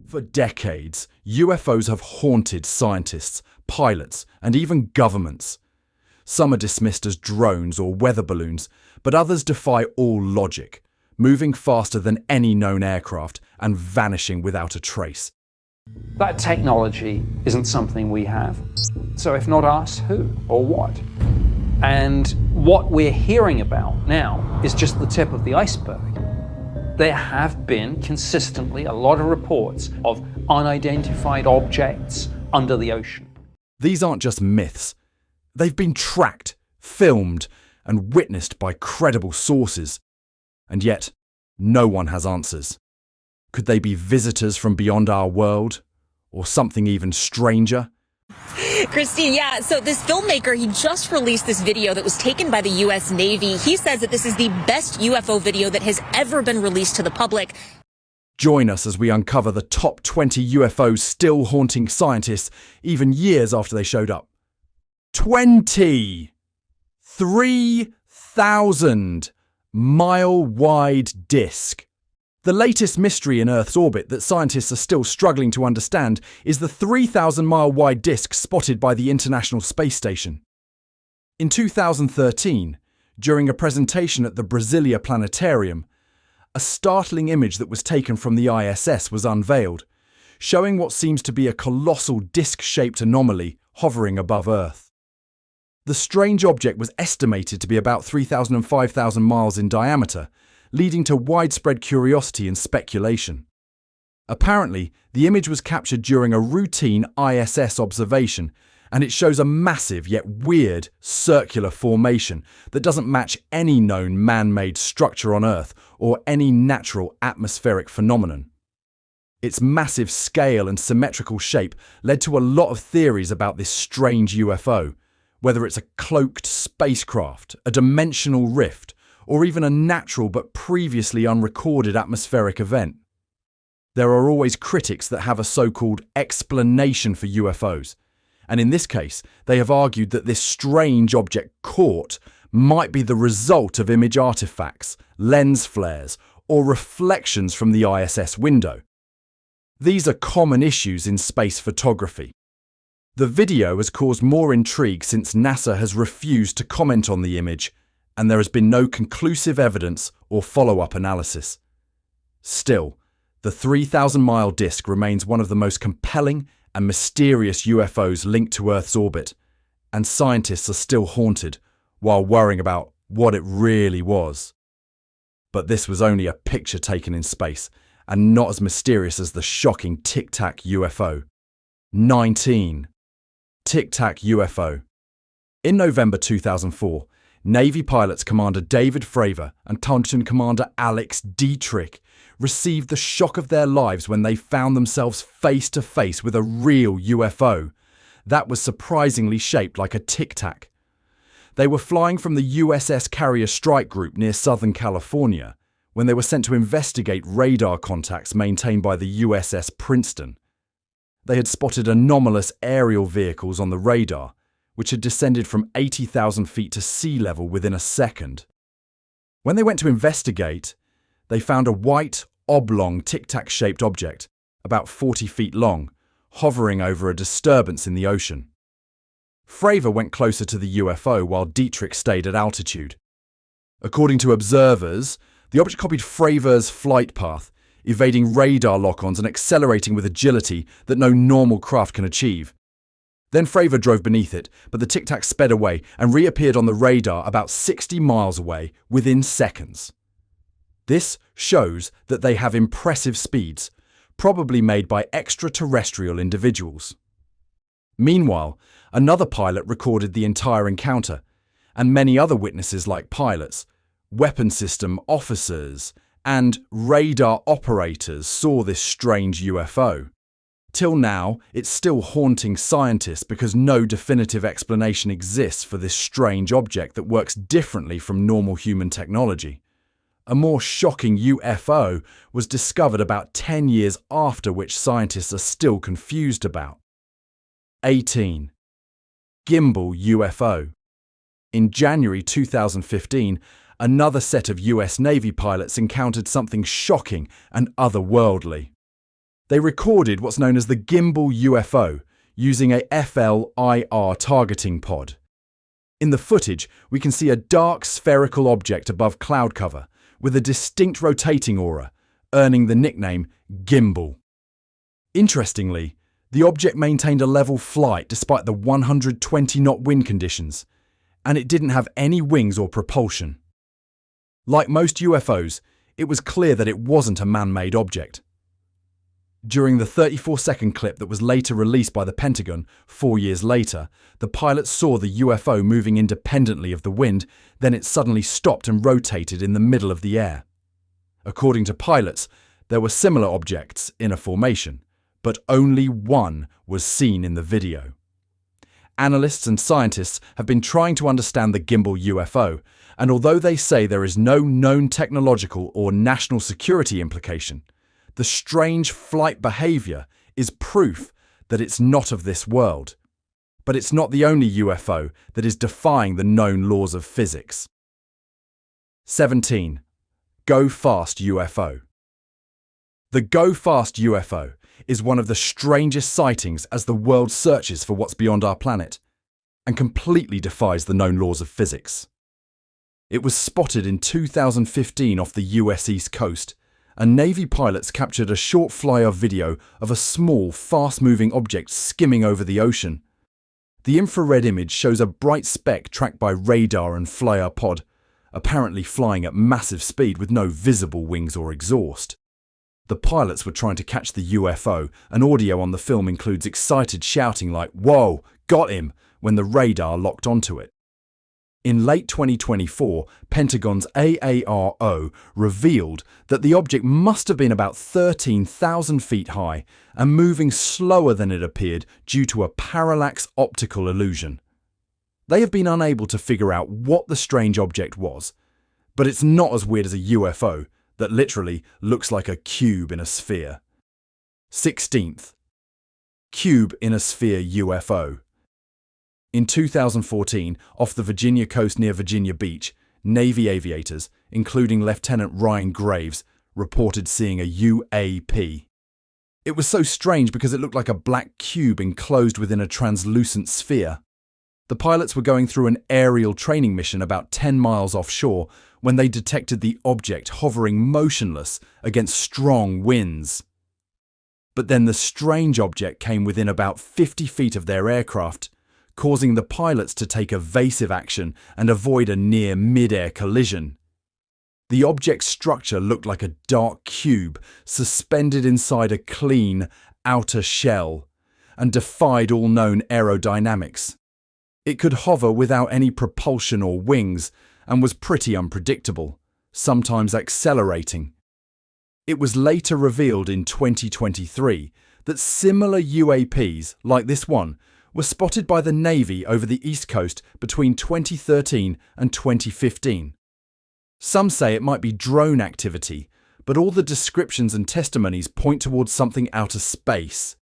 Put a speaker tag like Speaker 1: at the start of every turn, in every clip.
Speaker 1: For decades, UFOs have haunted scientists, pilots, and even governments. Some are dismissed as drones or weather balloons, but others defy all logic, moving faster than any known aircraft and vanishing without a trace.
Speaker 2: That technology isn't something we have. So if not us, who or what? And what we're hearing about now is just the tip of the iceberg. There have been consistently a lot of reports of unidentified objects under the ocean.
Speaker 1: These aren't just myths. They've been tracked, filmed, and witnessed by credible sources. And yet, no one has answers. Could they be visitors from beyond our world? Or something even stranger?
Speaker 3: Christine, yeah, so this filmmaker, he just released this video that was taken by the U.S. Navy. He says that this is the best UFO video that has ever been released to the public.
Speaker 1: Join us as we uncover the top 20 UFOs still haunting scientists even years after they showed up. 20! 3,000 mile wide disc. The latest mystery in Earth's orbit that scientists are still struggling to understand is the 3,000-mile-wide disk spotted by the International Space Station. In 2013, during a presentation at the Brasilia Planetarium, a startling image that was taken from the ISS was unveiled, showing what seems to be a colossal disc-shaped anomaly hovering above Earth. The strange object was estimated to be about 3,000 and 5,000 miles in diameter, leading to widespread curiosity and speculation. Apparently, the image was captured during a routine ISS observation, and it shows a massive yet weird circular formation that doesn't match any known man-made structure on Earth or any natural atmospheric phenomenon. Its massive scale and symmetrical shape led to a lot of theories about this strange UFO, whether it's a cloaked spacecraft, a dimensional rift, or even a natural but previously unrecorded atmospheric event. There are always critics that have a so-called explanation for UFOs, and in this case, they have argued that this strange object caught might be the result of image artifacts, lens flares, or reflections from the ISS window. These are common issues in space photography. The video has caused more intrigue since NASA has refused to comment on the image, and there has been no conclusive evidence or follow-up analysis. Still, the 3,000-mile disk remains one of the most compelling and mysterious UFOs linked to Earth's orbit, and scientists are still haunted while worrying about what it really was. But this was only a picture taken in space, and not as mysterious as the shocking Tic Tac UFO. 19. Tic Tac UFO. In November 2004, Navy pilots Commander David Fravor and Tungsten Commander Alex Dietrich received the shock of their lives when they found themselves face to face with a real UFO that was surprisingly shaped like a Tic Tac. They were flying from the USS Carrier Strike Group near Southern California when they were sent to investigate radar contacts maintained by the USS Princeton. They had spotted anomalous aerial vehicles on the radar, which had descended from 80,000 feet to sea level within a second. When they went to investigate, they found a white, oblong, tic-tac-shaped object, about 40 feet long, hovering over a disturbance in the ocean. Fravor went closer to the UFO while Dietrich stayed at altitude. According to observers, the object copied Fravor's flight path, evading radar lock-ons and accelerating with agility that no normal craft can achieve. Then Fravor drove beneath it, but the Tic Tac sped away and reappeared on the radar about 60 miles away within seconds. This shows that they have impressive speeds, probably made by extraterrestrial individuals. Meanwhile, another pilot recorded the entire encounter, and many other witnesses like pilots, weapon system officers, and radar operators saw this strange UFO. Till now, it's still haunting scientists because no definitive explanation exists for this strange object that works differently from normal human technology. A more shocking UFO was discovered about 10 years after, which scientists are still confused about. 18. Gimbal UFO. In January 2015, another set of US Navy pilots encountered something shocking and otherworldly. They recorded what's known as the gimbal UFO using a FLIR targeting pod. In the footage, we can see a dark spherical object above cloud cover with a distinct rotating aura, earning the nickname Gimbal. Interestingly, the object maintained a level flight despite the 120-knot wind conditions, and it didn't have any wings or propulsion. Like most UFOs, it was clear that it wasn't a man-made object. During the 34-second clip that was later released by the Pentagon 4 years later, the pilots saw the UFO moving independently of the wind, then it suddenly stopped and rotated in the middle of the air. According to pilots, there were similar objects in a formation, but only one was seen in the video. Analysts and scientists have been trying to understand the gimbal UFO, and although they say there is no known technological or national security implication, the strange flight behavior is proof that it's not of this world. But it's not the only UFO that is defying the known laws of physics. 17. Go Fast UFO. The Go Fast UFO is one of the strangest sightings as the world searches for what's beyond our planet, and completely defies the known laws of physics. It was spotted in 2015 off the US East Coast, and Navy pilots captured a short fly-off video of a small, fast-moving object skimming over the ocean. The infrared image shows a bright speck tracked by radar and flyer pod, apparently flying at massive speed with no visible wings or exhaust. The pilots were trying to catch the UFO, and audio on the film includes excited shouting like, "Whoa, got him!" when the radar locked onto it. In late 2024, Pentagon's AARO revealed that the object must have been about 13,000 feet high and moving slower than it appeared due to a parallax optical illusion. They have been unable to figure out what the strange object was, but it's not as weird as a UFO that literally looks like a cube in a sphere. 16th. Cube in a sphere UFO. In 2014, off the Virginia coast near Virginia Beach, Navy aviators, including Lieutenant Ryan Graves, reported seeing a UAP. It was so strange because it looked like a black cube enclosed within a translucent sphere. The pilots were going through an aerial training mission about 10 miles offshore when they detected the object hovering motionless against strong winds. But then the strange object came within about 50 feet of their aircraft, causing the pilots to take evasive action and avoid a near mid-air collision. The object's structure looked like a dark cube suspended inside a clean outer shell and defied all known aerodynamics. It could hover without any propulsion or wings and was pretty unpredictable, sometimes accelerating. It was later revealed in 2023 that similar UAPs, like this one, were spotted by the Navy over the East Coast between 2013 and 2015. Some say it might be drone activity, but all the descriptions and testimonies point towards something out of space.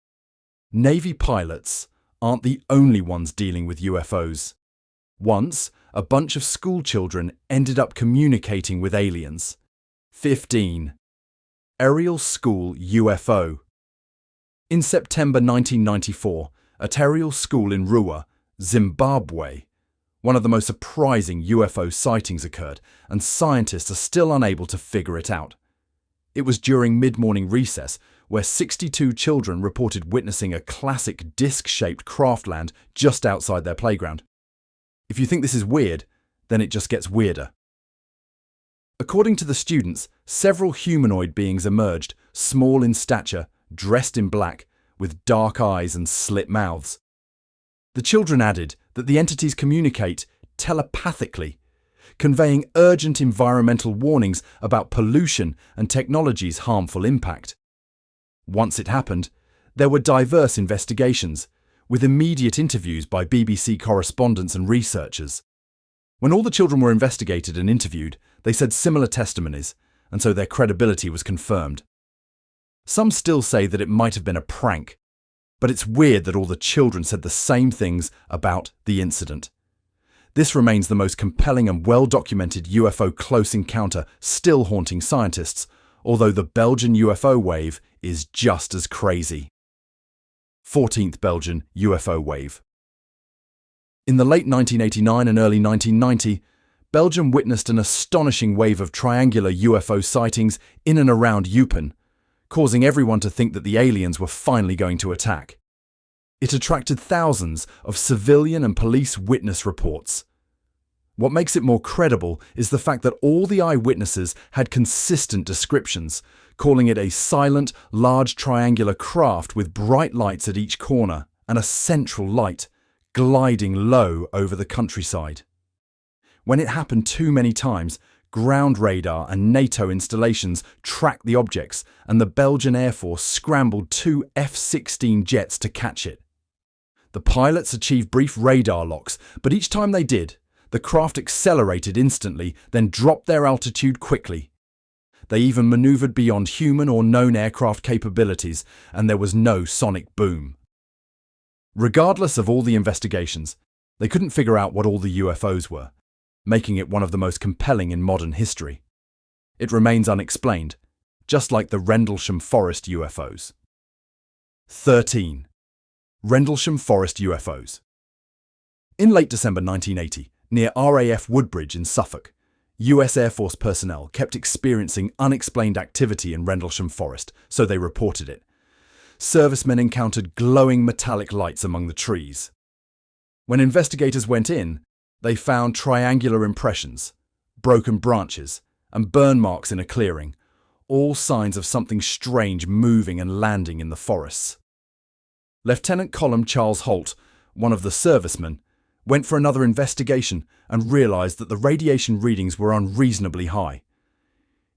Speaker 1: Navy pilots aren't the only ones dealing with UFOs. Once, a bunch of school children ended up communicating with aliens. 15. Aerial School UFO. In September 1994, at Aerial School in Rua, Zimbabwe, one of the most surprising UFO sightings occurred, and scientists are still unable to figure it out. It was during mid-morning recess where 62 children reported witnessing a classic disc-shaped craftland just outside their playground. If you think this is weird, then it just gets weirder. According to the students, several humanoid beings emerged, small in stature, dressed in black, with dark eyes and slit mouths. The children added that the entities communicate telepathically, conveying urgent environmental warnings about pollution and technology's harmful impact. Once it happened, there were diverse investigations, with immediate interviews by BBC correspondents and researchers. When all the children were investigated and interviewed, they said similar testimonies, and so their credibility was confirmed. Some still say that it might have been a prank, but it's weird that all the children said the same things about the incident. This remains the most compelling and well-documented UFO close encounter still haunting scientists, although the Belgian UFO wave is just as crazy. 14th Belgian UFO wave. In the late 1989 and early 1990, Belgium witnessed an astonishing wave of triangular UFO sightings in and around Eupen, causing everyone to think that the aliens were finally going to attack. It attracted thousands of civilian and police witness reports. What makes it more credible is the fact that all the eyewitnesses had consistent descriptions, calling it a silent, large triangular craft with bright lights at each corner and a central light, gliding low over the countryside. When it happened too many times, ground radar and NATO installations tracked the objects, and the Belgian Air Force scrambled 2 F-16 jets to catch it. The pilots achieved brief radar locks, but each time they did, the craft accelerated instantly, then dropped their altitude quickly. They even maneuvered beyond human or known aircraft capabilities, and there was no sonic boom. Regardless of all the investigations, they couldn't figure out what all the UFOs were, making it one of the most compelling in modern history. It remains unexplained, just like the Rendlesham Forest UFOs. 13. Rendlesham Forest UFOs. In late December 1980, near RAF Woodbridge in Suffolk, US Air Force personnel kept experiencing unexplained activity in Rendlesham Forest, so they reported it. Servicemen encountered glowing metallic lights among the trees. When investigators went in, they found triangular impressions, broken branches, and burn marks in a clearing, all signs of something strange moving and landing in the forests. Lieutenant Colonel Charles Holt, one of the servicemen, went for another investigation and realized that the radiation readings were unreasonably high.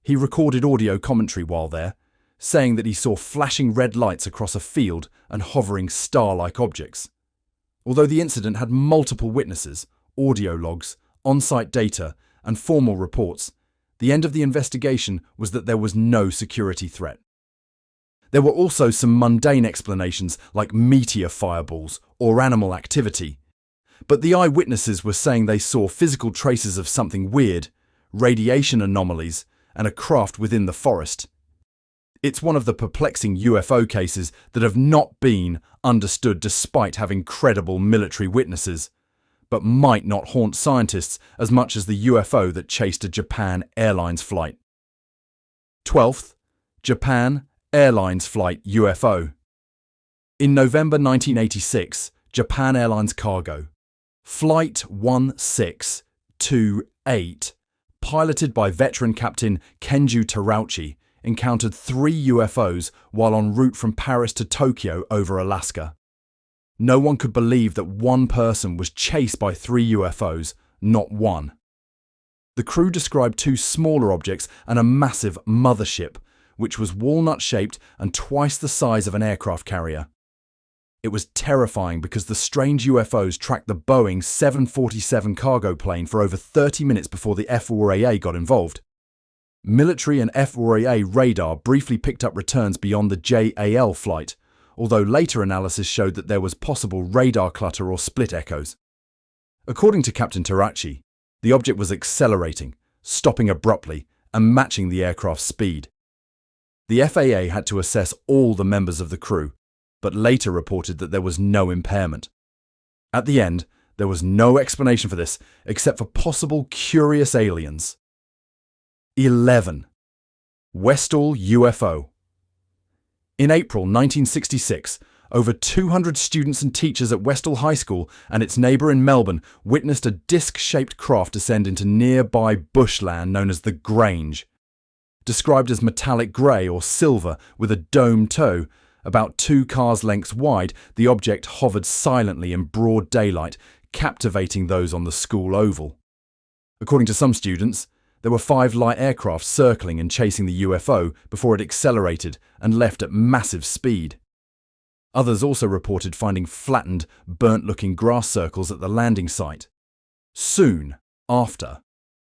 Speaker 1: He recorded audio commentary while there, saying that he saw flashing red lights across a field and hovering star-like objects. Although the incident had multiple witnesses, audio logs, on-site data, and formal reports, the end of the investigation was that there was no security threat. There were also some mundane explanations like meteor fireballs or animal activity, but the eyewitnesses were saying they saw physical traces of something weird, radiation anomalies, and a craft within the forest. It's one of the perplexing UFO cases that have not been understood despite having credible military witnesses, but might not haunt scientists as much as the UFO that chased a Japan Airlines flight. 12th, Japan Airlines flight UFO. In November 1986, Japan Airlines cargo, Flight 1628, piloted by veteran Captain Kenju Terauchi, encountered 3 UFOs while en route from Paris to Tokyo over Alaska. No one could believe that one person was chased by 3 UFOs, not one. The crew described 2 smaller objects and a massive mothership, which was walnut-shaped and twice the size of an aircraft carrier. It was terrifying because the strange UFOs tracked the Boeing 747 cargo plane for over 30 minutes before the F4AA got involved. Military and F4AA radar briefly picked up returns beyond the JAL flight, although later analysis showed that there was possible radar clutter or split echoes. According to Captain Terauchi, the object was accelerating, stopping abruptly, and matching the aircraft's speed. The FAA had to assess all the members of the crew, but later reported that there was no impairment. At the end, there was no explanation for this except for possible curious aliens. 11. Westall UFO. In April 1966, over 200 students and teachers at Westall High School and its neighbour in Melbourne witnessed a disc-shaped craft descend into nearby bushland known as the Grange. Described as metallic grey or silver with a dome toe, about 2 cars' lengths wide, the object hovered silently in broad daylight, captivating those on the school oval. According to some students, there were 5 light aircraft circling and chasing the UFO before it accelerated and left at massive speed. Others also reported finding flattened, burnt-looking grass circles at the landing site. Soon after,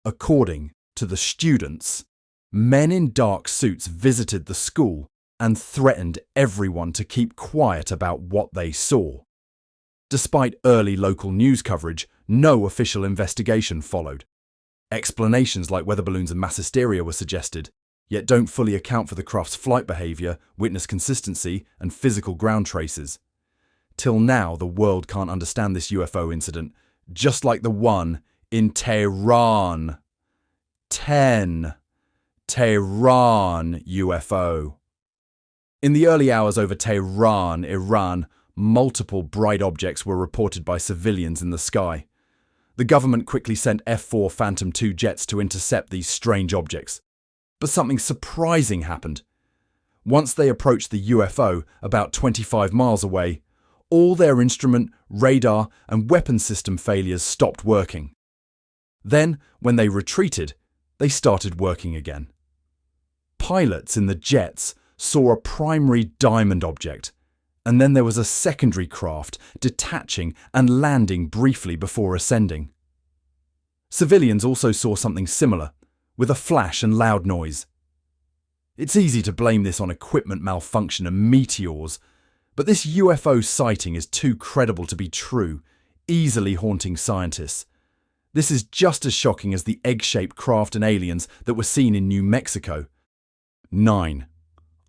Speaker 1: according to the students, men in dark suits visited the school and threatened everyone to keep quiet about what they saw. Despite early local news coverage, no official investigation followed. Explanations like weather balloons and mass hysteria were suggested, yet don't fully account for the craft's flight behavior, witness consistency, and physical ground traces. Till now, the world can't understand this UFO incident, just like the one in Tehran. 10. Tehran UFO. In the early hours over Tehran, Iran, multiple bright objects were reported by civilians in the sky. The government quickly sent F-4 Phantom II jets to intercept these strange objects. But something surprising happened. Once they approached the UFO, about 25 miles away, all their instrument, radar, and weapon system failures stopped working. Then, when they retreated, they started working again. Pilots in the jets saw a primary diamond object, and then there was a secondary craft detaching and landing briefly before ascending. Civilians also saw something similar, with a flash and loud noise. It's easy to blame this on equipment malfunction and meteors, but this UFO sighting is too credible to be true, easily haunting scientists. This is just as shocking as the egg-shaped craft and aliens that were seen in New Mexico. 9.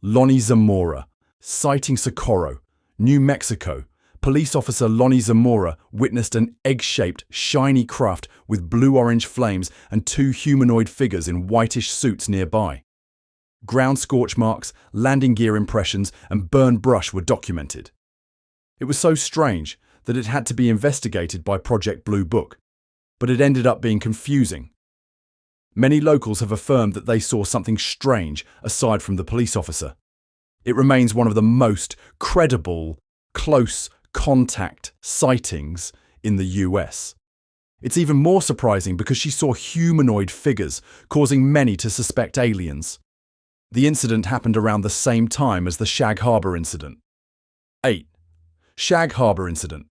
Speaker 1: Lonnie Zamora, sighting Socorro, New Mexico. Police officer Lonnie Zamora witnessed an egg-shaped, shiny craft with blue-orange flames and two humanoid figures in whitish suits nearby. Ground scorch marks, landing gear impressions, and burned brush were documented. It was so strange that it had to be investigated by Project Blue Book, but it ended up being confusing. Many locals have affirmed that they saw something strange aside from the police officer. It remains one of the most credible, close contact sightings in the US. It's even more surprising because she saw humanoid figures, causing many to suspect aliens. The incident happened around the same time as the Shag Harbor incident. 8. Shag Harbor incident.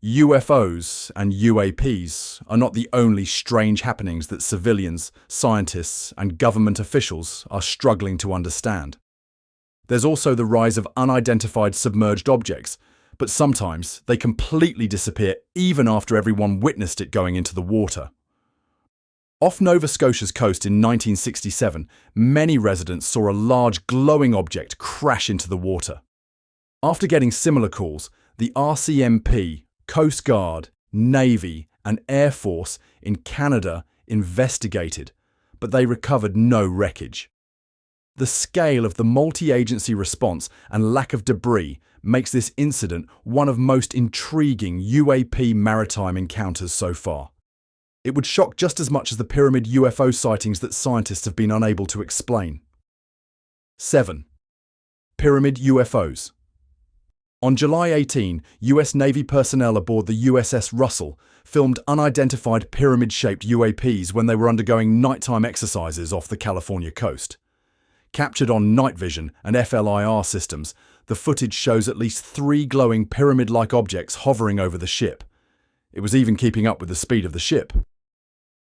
Speaker 1: UFOs and UAPs are not the only strange happenings that civilians, scientists, and government officials are struggling to understand. There's also the rise of unidentified submerged objects, but sometimes they completely disappear even after everyone witnessed it going into the water. Off Nova Scotia's coast in 1967, many residents saw a large glowing object crash into the water. After getting similar calls, the RCMP, Coast Guard, Navy, and Air Force in Canada investigated, but they recovered no wreckage. The scale of the multi-agency response and lack of debris makes this incident one of most intriguing UAP maritime encounters so far. It would shock just as much as the pyramid UFO sightings that scientists have been unable to explain. 7. Pyramid UFOs. On July 18, US Navy personnel aboard the USS Russell filmed unidentified pyramid-shaped UAPs when they were undergoing nighttime exercises off the California coast. Captured on night vision and FLIR systems, the footage shows at least 3 glowing pyramid-like objects hovering over the ship. It was even keeping up with the speed of the ship.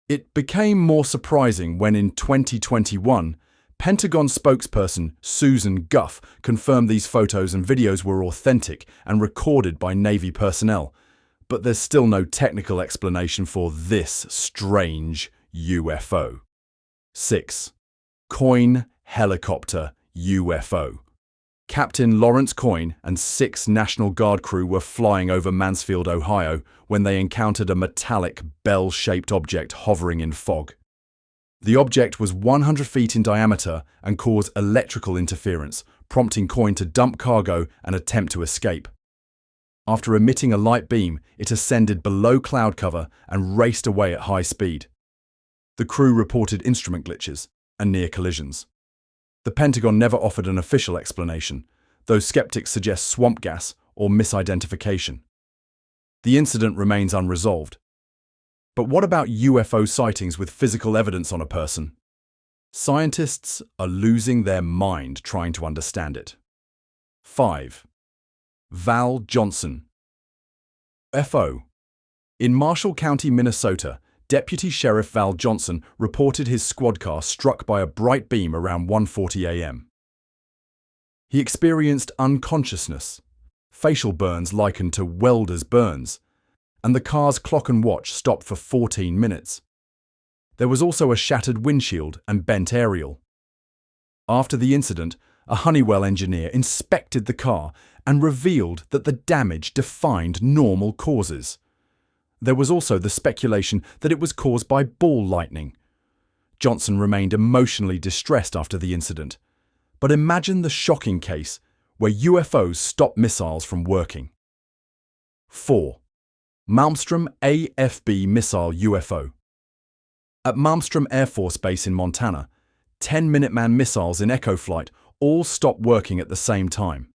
Speaker 1: It became more surprising when in 2021, Pentagon spokesperson Susan Guff confirmed these photos and videos were authentic and recorded by Navy personnel, but there's still no technical explanation for this strange UFO. 6. Coyne helicopter UFO. Captain Lawrence Coyne and 6 National Guard crew were flying over Mansfield, Ohio, when they encountered a metallic, bell-shaped object hovering in fog. The object was 100 feet in diameter and caused electrical interference, prompting Coyne to dump cargo and attempt to escape. After emitting a light beam, it ascended below cloud cover and raced away at high speed. The crew reported instrument glitches and near collisions. The Pentagon never offered an official explanation, though skeptics suggest swamp gas or misidentification. The incident remains unresolved. But what about UFO sightings with physical evidence on a person? Scientists are losing their mind trying to understand it. 5. Val Johnson. FO. In Marshall County, Minnesota, Deputy Sheriff Val Johnson reported his squad car struck by a bright beam around 1:40 a.m. He experienced unconsciousness, facial burns likened to welder's burns, and the car's clock and watch stopped for 14 minutes. There was also a shattered windshield and bent aerial. After the incident, a Honeywell engineer inspected the car and revealed that the damage defied normal causes. There was also the speculation that it was caused by ball lightning. Johnson remained emotionally distressed after the incident. But imagine the shocking case where UFOs stop missiles from working. 4. Malmstrom AFB missile UFO. At Malmstrom Air Force Base in Montana, 10 Minuteman missiles in Echo flight all stopped working at the same time.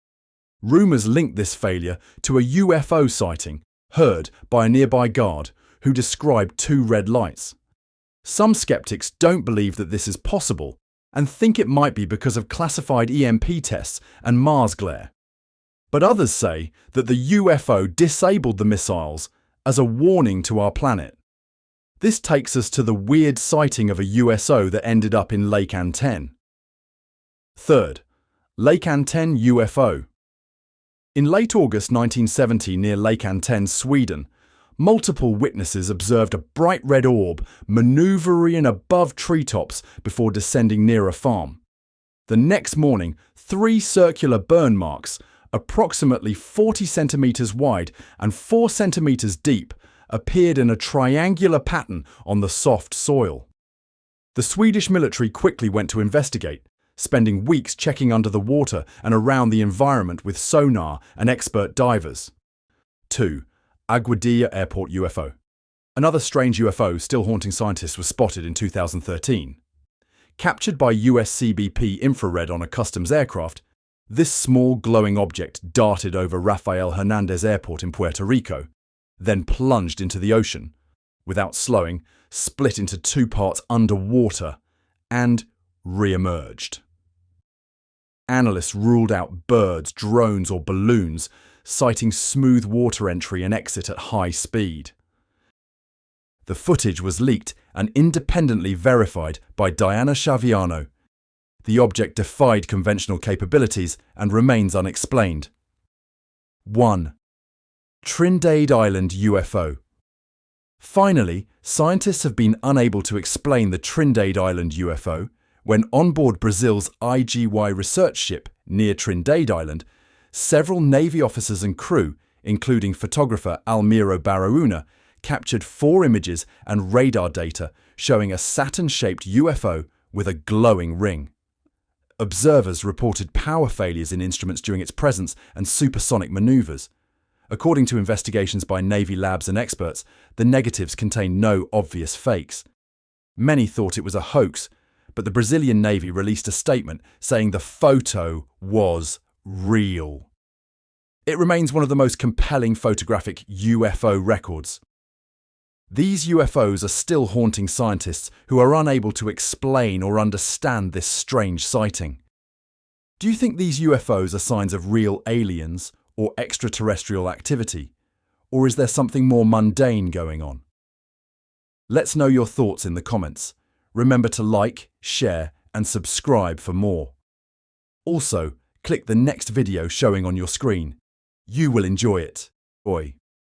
Speaker 1: Rumors linked this failure to a UFO sighting heard by a nearby guard who described 2 red lights. Some skeptics don't believe that this is possible and think it might be because of classified EMP tests and Mars glare. But others say that the UFO disabled the missiles as a warning to our planet. This takes us to the weird sighting of a USO that ended up in Lake Anten. Third, Lake Anten UFO. In late August 1970 near Lake Anten, Sweden, multiple witnesses observed a bright red orb maneuvering above treetops before descending near a farm. The next morning, 3 circular burn marks, approximately 40 centimeters wide and 4 centimeters deep, appeared in a triangular pattern on the soft soil. The Swedish military quickly went to investigate, spending weeks checking under the water and around the environment with sonar and expert divers. 2. Aguadilla Airport UFO. Another strange UFO still haunting scientists was spotted in 2013. Captured by US CBP infrared on a customs aircraft, this small glowing object darted over Rafael Hernandez Airport in Puerto Rico, then plunged into the ocean, without slowing, split into 2 parts underwater, and re-emerged. Analysts ruled out birds, drones or balloons, citing smooth water entry and exit at high speed. The footage was leaked and independently verified by Diana Chaviano. The object defied conventional capabilities and remains unexplained. 1. Trinidad Island UFO. Finally, scientists have been unable to explain the Trinidad Island UFO when on board Brazil's IGY research ship near Trinidad Island, several Navy officers and crew, including photographer Almiro Baraúna, captured 4 images and radar data showing a Saturn-shaped UFO with a glowing ring. Observers reported power failures in instruments during its presence and supersonic maneuvers. According to investigations by Navy labs and experts, the negatives contained no obvious fakes. Many thought it was a hoax, but the Brazilian Navy released a statement saying the photo was real. It remains one of the most compelling photographic UFO records. These UFOs are still haunting scientists who are unable to explain or understand this strange sighting. Do you think these UFOs are signs of real aliens or extraterrestrial activity? Or is there something more mundane going on? Let's know your thoughts in the comments. Remember to like, share, and subscribe for more. Also, click the next video showing on your screen. You will enjoy it. Oi.